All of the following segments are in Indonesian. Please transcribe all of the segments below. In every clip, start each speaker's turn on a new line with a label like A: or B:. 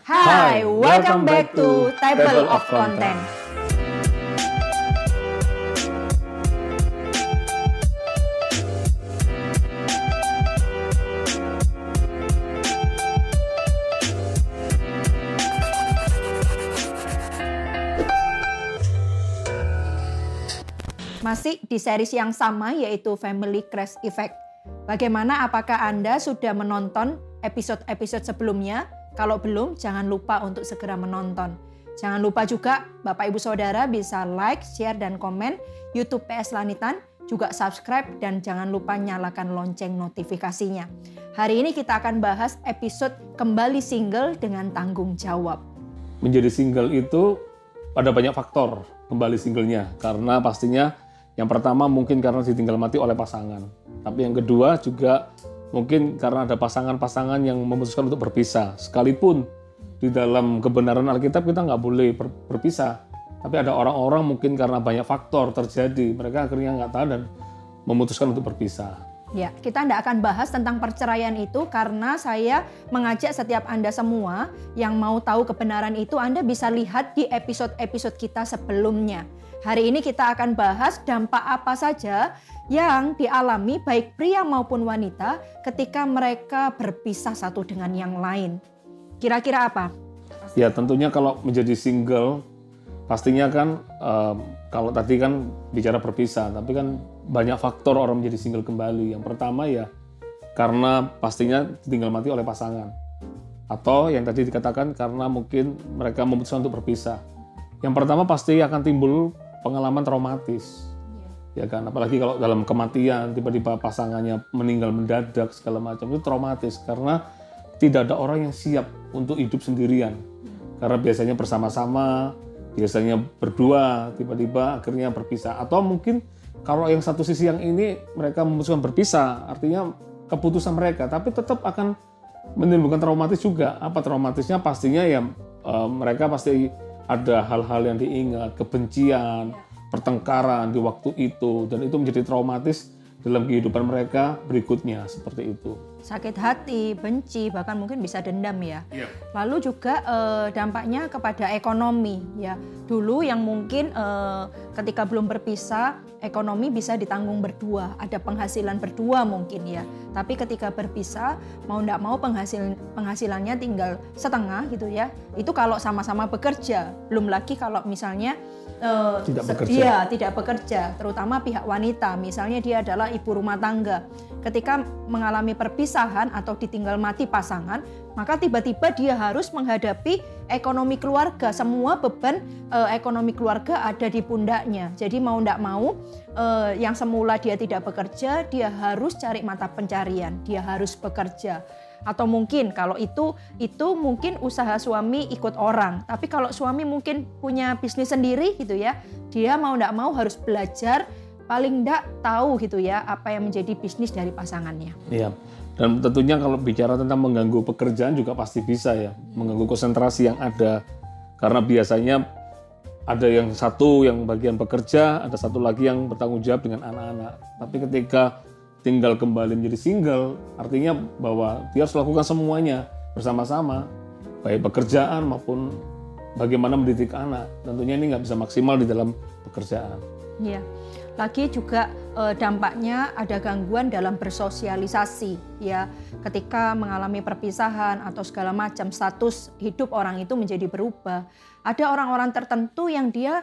A: Hai, welcome back to Table of Content. Masih di series yang sama, yaitu Family Crash Effect. Bagaimana, apakah Anda sudah menonton episode-episode sebelumnya? Kalau belum, jangan lupa untuk segera menonton. Jangan lupa juga Bapak Ibu Saudara bisa like, share, dan komen YouTube PS Lanitan, juga subscribe, dan jangan lupa nyalakan lonceng notifikasinya. Hari ini kita akan bahas episode Kembali Single dengan Tanggung Jawab.
B: Menjadi single itu ada banyak faktor kembali singlenya, karena pastinya yang pertama mungkin karena ditinggal mati oleh pasangan. Tapi yang kedua juga mungkin karena ada pasangan-pasangan yang memutuskan untuk berpisah. Sekalipun di dalam kebenaran Alkitab kita nggak boleh berpisah. Tapi ada orang-orang mungkin karena banyak faktor terjadi, mereka akhirnya nggak tahan dan memutuskan untuk berpisah.
A: Ya, kita tidak akan bahas tentang perceraian itu karena saya mengajak setiap Anda semua yang mau tahu kebenaran itu, Anda bisa lihat di episode-episode kita sebelumnya. Hari ini kita akan bahas dampak apa saja yang dialami baik pria maupun wanita ketika mereka berpisah satu dengan yang lain. Kira-kira apa?
B: Ya, tentunya kalau menjadi single, pastinya kan kalau tadi kan bicara berpisah, tapi kan banyak faktor orang menjadi single kembali. Yang pertama ya karena pastinya ditinggal mati oleh pasangan. Atau yang tadi dikatakan karena mungkin mereka memutuskan untuk berpisah. Yang pertama pasti akan timbul pengalaman traumatis. Ya kan, apalagi kalau dalam kematian tiba-tiba pasangannya meninggal mendadak segala macam, itu traumatis karena tidak ada orang yang siap untuk hidup sendirian. Karena biasanya bersama-sama, biasanya berdua, tiba-tiba akhirnya berpisah. Atau mungkin kalau yang satu sisi yang ini mereka memutuskan berpisah, artinya keputusan mereka, tapi tetap akan menimbulkan traumatis juga. Apa traumatisnya? Pastinya ya mereka pasti ada hal-hal yang diingat, kebencian, pertengkaran di waktu itu, dan itu menjadi traumatis dalam kehidupan mereka berikutnya, seperti itu.
A: Sakit hati, benci, bahkan mungkin bisa dendam ya. Lalu juga dampaknya kepada ekonomi ya. Dulu yang mungkin ketika belum berpisah, ekonomi bisa ditanggung berdua, ada penghasilan berdua mungkin ya. Tapi ketika berpisah, mau tidak mau penghasilannya tinggal setengah gitu ya. Itu kalau sama-sama bekerja, belum lagi kalau misalnya
B: tidak bekerja.
A: Iya, tidak bekerja, terutama pihak wanita. Misalnya dia adalah ibu rumah tangga. Ketika mengalami perpisahan atau ditinggal mati pasangan, maka tiba-tiba dia harus menghadapi ekonomi keluarga. Semua beban ekonomi keluarga ada di pundaknya. Jadi mau tidak mau, yang semula dia tidak bekerja, dia harus cari mata pencarian. Dia harus bekerja. Atau mungkin kalau itu mungkin usaha suami ikut orang. Tapi kalau suami mungkin punya bisnis sendiri gitu ya, dia mau tidak mau harus belajar, paling tidak tahu gitu ya apa yang menjadi bisnis dari pasangannya.
B: Iya. Dan tentunya kalau bicara tentang mengganggu pekerjaan juga pasti bisa ya, mengganggu konsentrasi yang ada. Karena biasanya ada yang satu yang bagian bekerja, ada satu lagi yang bertanggung jawab dengan anak-anak. Tapi ketika tinggal kembali menjadi single, artinya bahwa dia harus lakukan semuanya bersama-sama, baik pekerjaan maupun bagaimana mendidik anak. Tentunya ini nggak bisa maksimal di dalam pekerjaan.
A: Iya. Lagi juga dampaknya ada gangguan dalam bersosialisasi ya. Ketika mengalami perpisahan atau segala macam, status hidup orang itu menjadi berubah. Ada orang-orang tertentu yang dia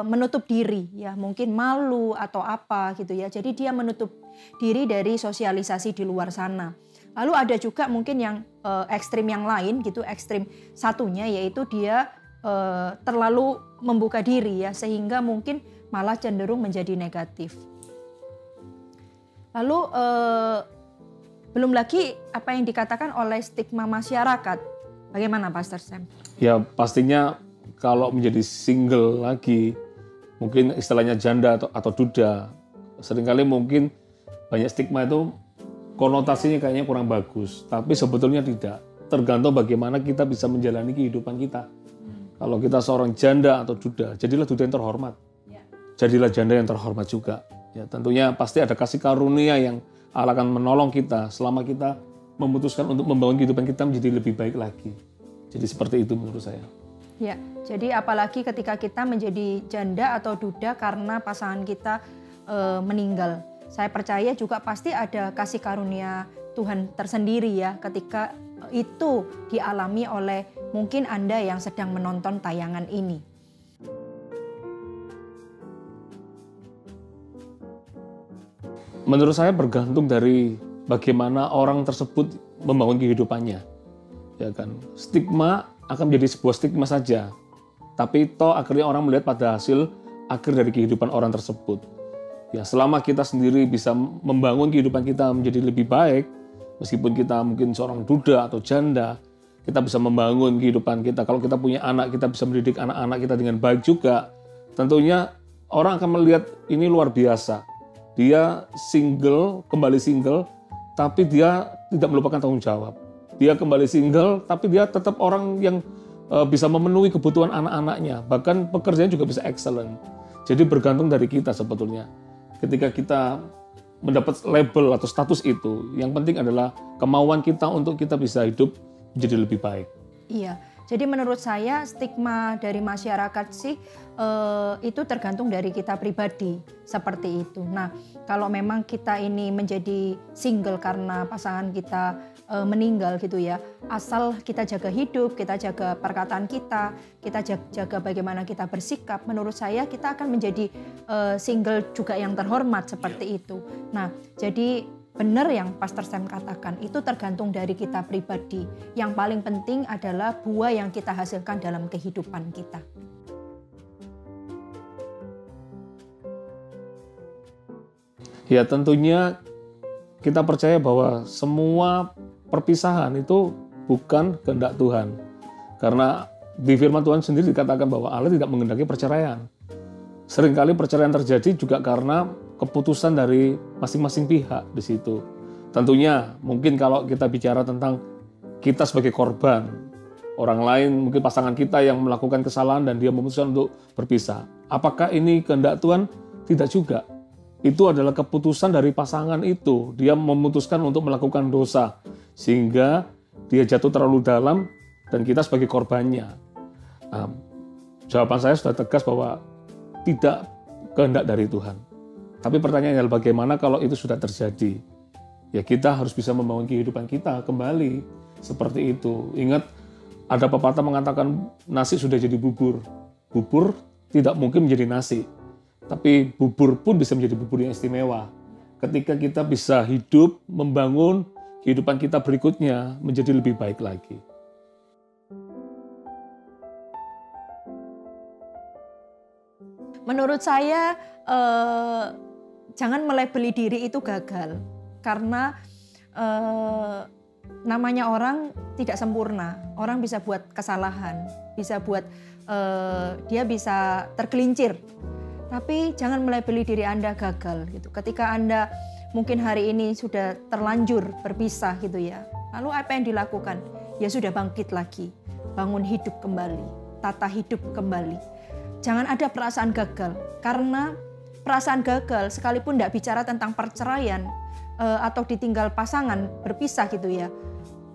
A: menutup diri ya, mungkin malu atau apa gitu ya. Jadi dia menutup diri dari sosialisasi di luar sana. Lalu ada juga mungkin yang ekstrim yang lain gitu, ekstrim satunya yaitu dia terlalu membuka diri ya, sehingga mungkin malah cenderung menjadi negatif. Lalu belum lagi apa yang dikatakan oleh stigma masyarakat. Bagaimana Pastor Sam?
B: Ya pastinya kalau menjadi single lagi, mungkin istilahnya janda atau duda, seringkali mungkin banyak stigma itu konotasinya kayaknya kurang bagus, tapi sebetulnya tidak. Tergantung bagaimana kita bisa menjalani kehidupan kita. Kalau kita seorang janda atau duda, jadilah duda yang terhormat. Jadilah janda yang terhormat juga. Ya, tentunya pasti ada kasih karunia yang Allah akan menolong kita selama kita memutuskan untuk membangun kehidupan kita menjadi lebih baik lagi. Jadi seperti itu menurut saya.
A: Ya, jadi apalagi ketika kita menjadi janda atau duda karena pasangan kita meninggal. Saya percaya juga pasti ada kasih karunia Tuhan tersendiri ya ketika itu dialami oleh mungkin Anda yang sedang menonton tayangan ini.
B: Menurut saya bergantung dari bagaimana orang tersebut membangun kehidupannya. Ya kan, stigma akan menjadi sebuah stigma saja, tapi toh akhirnya orang melihat pada hasil akhir dari kehidupan orang tersebut. Ya, selama kita sendiri bisa membangun kehidupan kita menjadi lebih baik, meskipun kita mungkin seorang duda atau janda, kita bisa membangun kehidupan kita. Kalau kita punya anak, kita bisa mendidik anak-anak kita dengan baik juga. Tentunya orang akan melihat ini luar biasa. Dia kembali single, tapi dia tidak melupakan tanggung jawab. Dia kembali single, tapi dia tetap orang yang bisa memenuhi kebutuhan anak-anaknya. Bahkan pekerjaannya juga bisa excellent. Jadi bergantung dari kita sebetulnya. Ketika kita mendapat label atau status itu, yang penting adalah kemauan kita untuk kita bisa hidup menjadi lebih baik.
A: Iya, jadi menurut saya stigma dari masyarakat sih itu tergantung dari kita pribadi seperti itu. Nah, kalau memang kita ini menjadi single karena pasangan kita meninggal gitu ya, asal kita jaga hidup, kita jaga perkataan kita jaga bagaimana kita bersikap, menurut saya kita akan menjadi single juga yang terhormat seperti itu. Nah, jadi benar yang Pastor Sam katakan, itu tergantung dari kita pribadi. Yang paling penting adalah buah yang kita hasilkan dalam kehidupan kita.
B: Ya tentunya kita percaya bahwa semua perpisahan itu bukan kehendak Tuhan. Karena di firman Tuhan sendiri dikatakan bahwa Allah tidak menghendaki perceraian. Seringkali perceraian terjadi juga karena keputusan dari masing-masing pihak di situ. Tentunya mungkin kalau kita bicara tentang kita sebagai korban, orang lain mungkin pasangan kita yang melakukan kesalahan dan dia memutuskan untuk berpisah. Apakah ini kehendak Tuhan? Tidak juga. Itu adalah keputusan dari pasangan itu. Dia memutuskan untuk melakukan dosa sehingga dia jatuh terlalu dalam dan kita sebagai korbannya. Nah, jawaban saya sudah tegas bahwa tidak kehendak dari Tuhan. Tapi pertanyaannya adalah bagaimana kalau itu sudah terjadi? Ya kita harus bisa membangun kehidupan kita kembali seperti itu. Ingat ada pepatah mengatakan nasi sudah jadi bubur. Bubur tidak mungkin menjadi nasi. Tapi bubur pun bisa menjadi bubur yang istimewa. Ketika kita bisa hidup, membangun kehidupan kita berikutnya menjadi lebih baik lagi.
A: Menurut saya jangan melabeli diri itu gagal. Karena namanya orang tidak sempurna. Orang bisa buat kesalahan, bisa buat dia bisa tergelincir. Tapi jangan melabeli diri Anda gagal gitu. Ketika Anda mungkin hari ini sudah terlanjur berpisah gitu ya. Lalu apa yang dilakukan? Ya sudah bangkit lagi. Bangun hidup kembali, tata hidup kembali. Jangan ada perasaan gagal. Karena perasaan gagal sekalipun tidak bicara tentang perceraian atau ditinggal pasangan, berpisah gitu ya.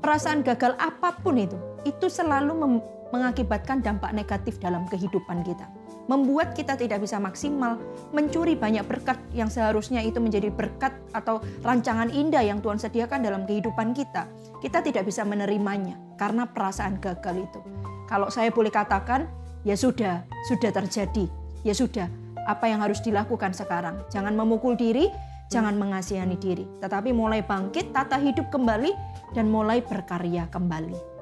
A: Perasaan gagal apapun itu selalu mengakibatkan dampak negatif dalam kehidupan kita. Membuat kita tidak bisa maksimal, mencuri banyak berkat yang seharusnya itu menjadi berkat atau rancangan indah yang Tuhan sediakan dalam kehidupan kita. Kita tidak bisa menerimanya karena perasaan gagal itu. Kalau saya boleh katakan, ya sudah terjadi. Ya sudah, apa yang harus dilakukan sekarang? Jangan memukul diri, jangan mengasihani diri. Tetapi mulai bangkit, tata hidup kembali, dan mulai berkarya kembali.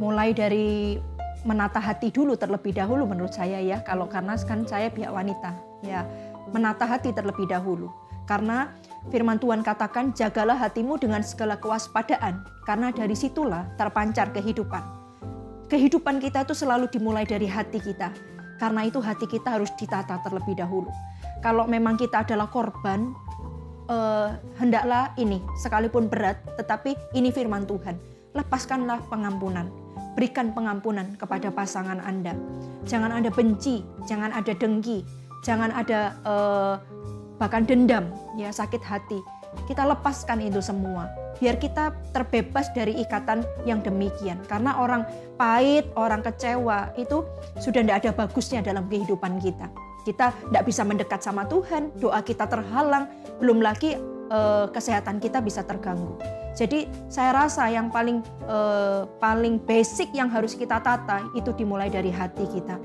A: Mulai dari menata hati dulu terlebih dahulu menurut saya ya. Karena kan saya pihak wanita. Ya, menata hati terlebih dahulu. Karena firman Tuhan katakan, jagalah hatimu dengan segala kewaspadaan. Karena dari situlah terpancar kehidupan. Kehidupan kita itu selalu dimulai dari hati kita. Karena itu hati kita harus ditata terlebih dahulu. Kalau memang kita adalah korban, hendaklah ini, sekalipun berat, tetapi ini firman Tuhan. Lepaskanlah pengampunan. Berikan pengampunan kepada pasangan Anda. Jangan ada benci, jangan ada dengki, jangan ada bahkan dendam, ya sakit hati. kita lepaskan itu semua. Biar kita terbebas dari ikatan yang demikian. Karena orang pahit, orang kecewa itu sudah tidak ada bagusnya dalam kehidupan kita. Kita tidak bisa mendekat sama Tuhan, doa kita terhalang, belum lagi kesehatan kita bisa terganggu. Jadi saya rasa yang paling basic yang harus kita tata itu dimulai dari hati kita.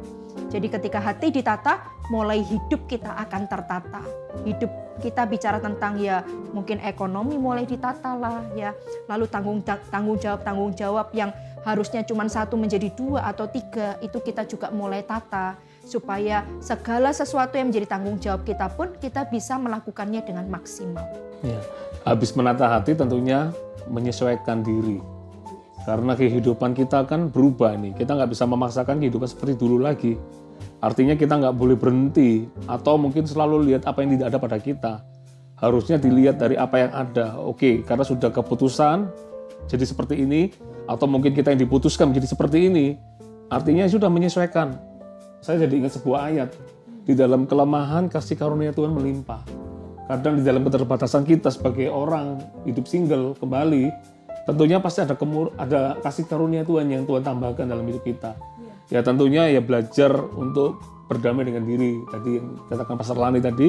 A: Jadi ketika hati ditata, mulai hidup kita akan tertata. Hidup kita bicara tentang ya mungkin ekonomi mulai ditata lah ya. Lalu tanggung jawab yang harusnya cuma 1 menjadi 2 atau 3 itu kita juga mulai tata. Supaya segala sesuatu yang menjadi tanggung jawab kita pun kita bisa melakukannya dengan maksimal.
B: Ya. Habis menata hati tentunya menyesuaikan diri. Karena kehidupan kita kan berubah nih. Kita nggak bisa memaksakan kehidupan seperti dulu lagi. Artinya kita nggak boleh berhenti. Atau mungkin selalu lihat apa yang tidak ada pada kita. Harusnya dilihat dari apa yang ada. Oke, karena sudah keputusan jadi seperti ini. Atau mungkin kita yang diputuskan menjadi seperti ini. Artinya sudah menyesuaikan. Saya jadi ingat sebuah ayat. Di dalam kelemahan kasih karunia Tuhan melimpah. Kadang di dalam keterbatasan kita sebagai orang hidup single kembali, tentunya pasti ada kasih karunia Tuhan yang Tuhan tambahkan dalam hidup kita. Ya tentunya ya belajar untuk berdamai dengan diri. Tadi yang katakan Pastor Lani tadi.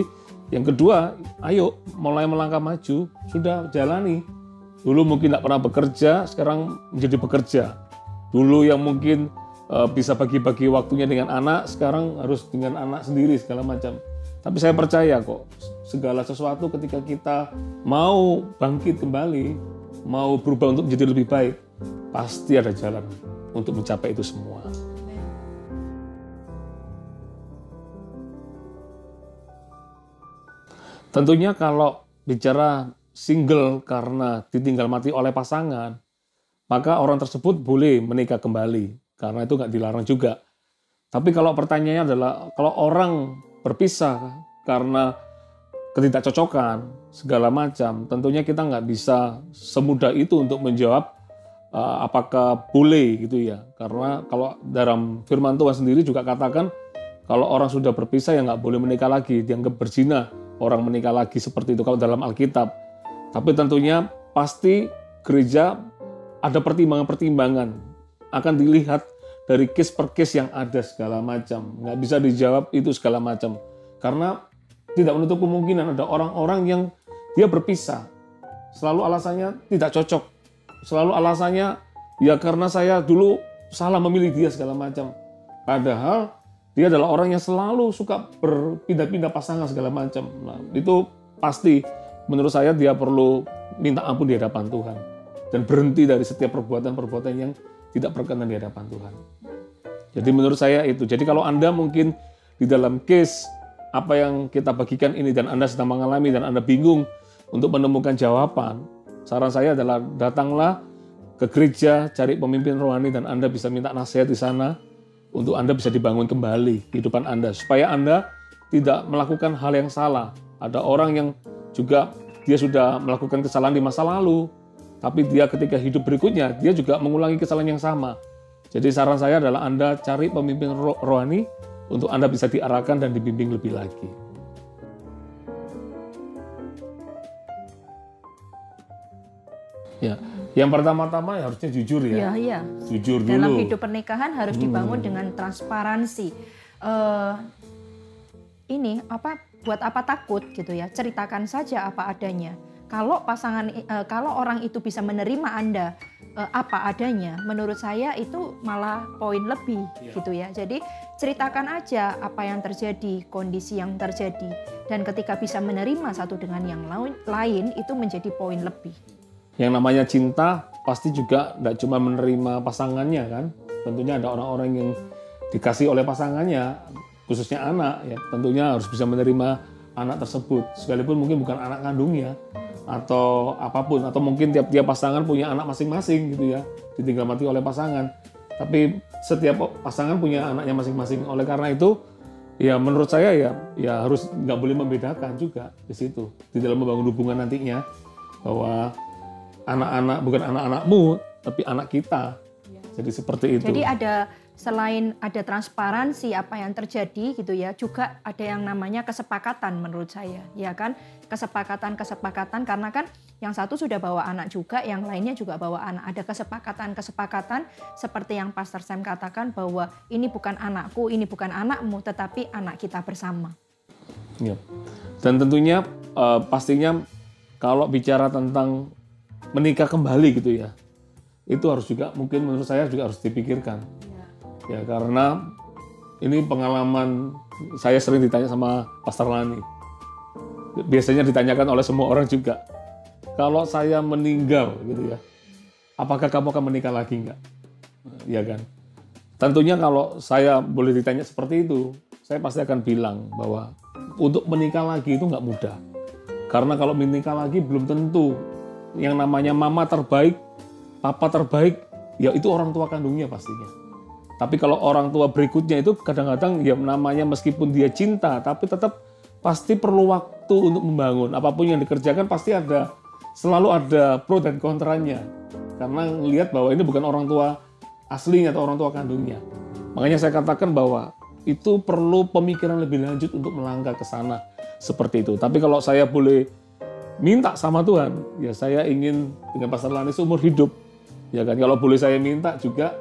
B: Yang kedua, ayo mulai melangkah maju, sudah jalani. Dulu mungkin tidak pernah bekerja, sekarang menjadi bekerja. Dulu yang mungkin bisa bagi-bagi waktunya dengan anak, sekarang harus dengan anak sendiri segala macam. Tapi saya percaya kok, segala sesuatu ketika kita mau bangkit kembali, mau berubah untuk menjadi lebih baik, pasti ada jalan untuk mencapai itu semua. Tentunya kalau bicara single karena ditinggal mati oleh pasangan, maka orang tersebut boleh menikah kembali, karena itu nggak dilarang juga. Tapi kalau pertanyaannya adalah, kalau orang berpisah karena ketidakcocokan, segala macam, tentunya kita nggak bisa semudah itu untuk menjawab apakah boleh gitu ya. Karena kalau dalam firman Tuhan sendiri juga katakan, kalau orang sudah berpisah ya nggak boleh menikah lagi, dianggap berzina orang menikah lagi seperti itu kalau dalam Alkitab. Tapi tentunya pasti gereja ada pertimbangan-pertimbangan, akan dilihat dari case per case yang ada segala macam. Nggak bisa dijawab itu segala macam. Karena tidak menutup kemungkinan ada orang-orang yang dia berpisah. Selalu alasannya tidak cocok. Selalu alasannya, ya karena saya dulu salah memilih dia segala macam. Padahal dia adalah orang yang selalu suka berpindah-pindah pasangan segala macam. Nah, itu pasti menurut saya dia perlu minta ampun di hadapan Tuhan. Dan berhenti dari setiap perbuatan-perbuatan yang tidak berkenan di hadapan Tuhan. Jadi menurut saya itu. Jadi kalau Anda mungkin di dalam case apa yang kita bagikan ini dan Anda sedang mengalami dan Anda bingung untuk menemukan jawaban, saran saya adalah datanglah ke gereja, cari pemimpin rohani dan Anda bisa minta nasihat di sana untuk Anda bisa dibangun kembali kehidupan Anda supaya Anda tidak melakukan hal yang salah. Ada orang yang juga dia sudah melakukan kesalahan di masa lalu, tapi dia ketika hidup berikutnya, dia juga mengulangi kesalahan yang sama. Jadi saran saya adalah Anda cari pemimpin rohani untuk Anda bisa diarahkan dan dibimbing lebih lagi. Ya, yang pertama-tama ya harusnya jujur ya.
A: Iya.
B: Jujur dulu.
A: Dalam hidup pernikahan harus dibangun dengan transparansi. Buat apa takut gitu ya? Ceritakan saja apa adanya. Kalau kalau orang itu bisa menerima Anda apa adanya, menurut saya itu malah poin lebih gitu ya. Jadi ceritakan aja apa yang terjadi, kondisi yang terjadi, dan ketika bisa menerima satu dengan yang lain itu menjadi poin lebih.
B: Yang namanya cinta pasti juga tidak cuma menerima pasangannya kan. Tentunya ada orang-orang yang dikasih oleh pasangannya, khususnya anak ya. Tentunya harus bisa menerima anak tersebut, sekalipun mungkin bukan anak kandungnya atau apapun, atau mungkin tiap-tiap pasangan punya anak masing-masing gitu ya, ditinggal mati oleh pasangan. Tapi setiap pasangan punya anaknya masing-masing. Oleh karena itu, ya menurut saya ya harus nggak boleh membedakan juga di situ di dalam membangun hubungan nantinya, bahwa anak-anak bukan anak-anakmu tapi anak kita. Jadi seperti itu.
A: Jadi ada selain ada transparansi apa yang terjadi gitu ya, juga ada yang namanya kesepakatan menurut saya, ya kan? Kesepakatan karena kan yang satu sudah bawa anak juga, yang lainnya juga bawa anak. Ada kesepakatan seperti yang Pastor Sam katakan bahwa ini bukan anakku, ini bukan anakmu, tetapi anak kita bersama.
B: Ya. Dan tentunya pastinya kalau bicara tentang menikah kembali gitu ya, itu harus juga mungkin menurut saya juga harus dipikirkan. Ya, karena ini pengalaman saya sering ditanya sama Pastor Lani. Biasanya ditanyakan oleh semua orang juga. Kalau saya meninggal gitu ya, apakah kamu akan menikah lagi enggak? Ya kan? Tentunya kalau saya boleh ditanya seperti itu, saya pasti akan bilang bahwa untuk menikah lagi itu nggak mudah. Karena kalau menikah lagi belum tentu yang namanya mama terbaik, papa terbaik, ya itu orang tua kandungnya pastinya. Tapi kalau orang tua berikutnya itu kadang-kadang ya namanya meskipun dia cinta, tapi tetap pasti perlu waktu untuk membangun. Apapun yang dikerjakan pasti selalu ada pro dan kontranya. Karena melihat bahwa ini bukan orang tua aslinya atau orang tua kandungnya. Makanya saya katakan bahwa itu perlu pemikiran lebih lanjut untuk melangkah ke sana seperti itu. Tapi kalau saya boleh minta sama Tuhan, ya saya ingin dengan Pastor Lani seumur hidup. Ya kan, kalau boleh saya minta juga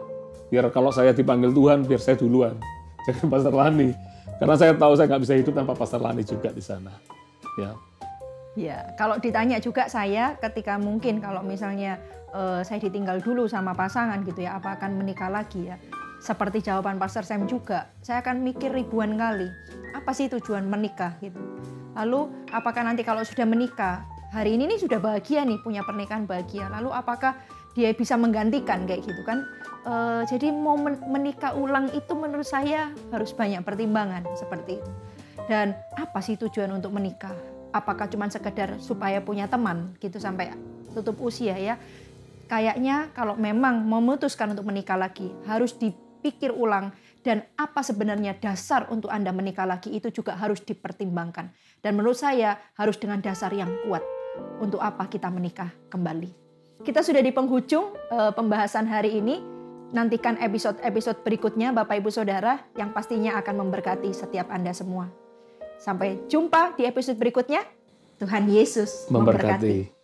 B: biar kalau saya dipanggil Tuhan, biar saya duluan. Jangan Pastor Lani. Karena saya tahu saya nggak bisa hidup tanpa Pastor Lani juga di sana. Ya.
A: Ya, kalau ditanya juga saya ketika mungkin kalau misalnya saya ditinggal dulu sama pasangan gitu ya, apa akan menikah lagi ya? Seperti jawaban Pastor Sam juga, saya akan mikir ribuan kali, apa sih tujuan menikah gitu. Lalu apakah nanti kalau sudah menikah, hari ini nih sudah bahagia nih, punya pernikahan bahagia, lalu apakah dia bisa menggantikan kayak gitu kan? Jadi mau menikah ulang itu menurut saya harus banyak pertimbangan seperti itu. Dan apa sih tujuan untuk menikah? Apakah cuma sekedar supaya punya teman gitu sampai tutup usia ya? Kayaknya kalau memang memutuskan untuk menikah lagi harus dipikir ulang, dan apa sebenarnya dasar untuk Anda menikah lagi itu juga harus dipertimbangkan. Dan menurut saya harus dengan dasar yang kuat. Untuk apa kita menikah kembali? Kita sudah di penghujung pembahasan hari ini. Nantikan episode-episode berikutnya Bapak Ibu Saudara yang pastinya akan memberkati setiap Anda semua. Sampai jumpa di episode berikutnya. Tuhan Yesus memberkati.